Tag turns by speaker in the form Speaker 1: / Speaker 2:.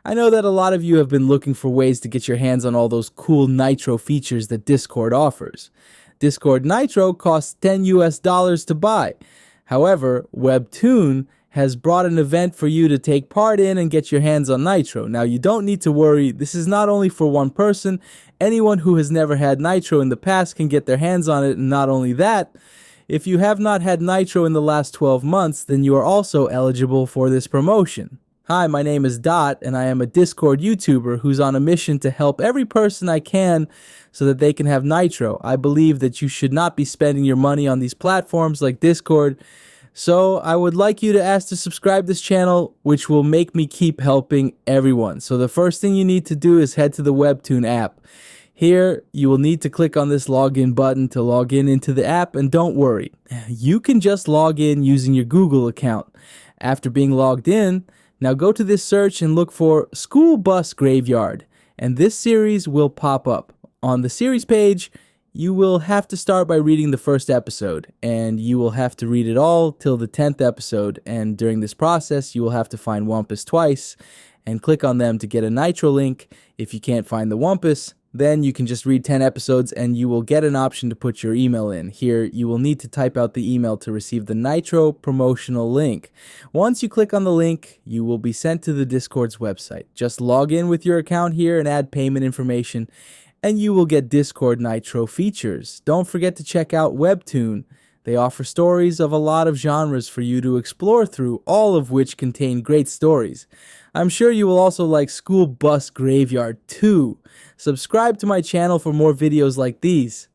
Speaker 1: I know that a lot of you have been looking for ways to get your hands on all those cool Nitro features that Discord offers. Discord Nitro costs $10 to buy. However, Webtoon has brought an event for you to take part in and get your hands on Nitro. Now, you don't need to worry. This is not only for one person. Anyone who has never had Nitro in the past can get their hands on it, and not only that, if you have not had Nitro in the last 12 months, then you are also eligible for this promotion. Hi, my name is Dot, and I am a Discord YouTuber who's on a mission to help every person I can so that they can have Nitro. I believe that you should not be spending your money on these platforms like Discord, so I would like you to ask to subscribe this channel, which will make me keep helping everyone. So the first thing you need to do is head to the Webtoon app. Here, you will need to click on this login button to log in into the app, and don't worry, you can just log in using your Google account. After being logged in, now go to this search and look for School Bus Graveyard, and this series will pop up. On the series page, you will have to start by reading the first episode, and you will have to read it all till the 10th episode, and during this process, you will have to find Wampus twice, and click on them to get a Nitro link. If you can't find the Wampus, then you can just read 10 episodes and you will get an option to put your email in. Here, you will need to type out the email to receive the Nitro promotional link. Once you click on the link, you will be sent to the Discord's website. Just log in with your account here and add payment information, and you will get Discord Nitro features. Don't forget to check out Webtoon. They offer stories of a lot of genres for you to explore through, all of which contain great stories. I'm sure you will also like School Bus Graveyard too. Subscribe to my channel for more videos like these.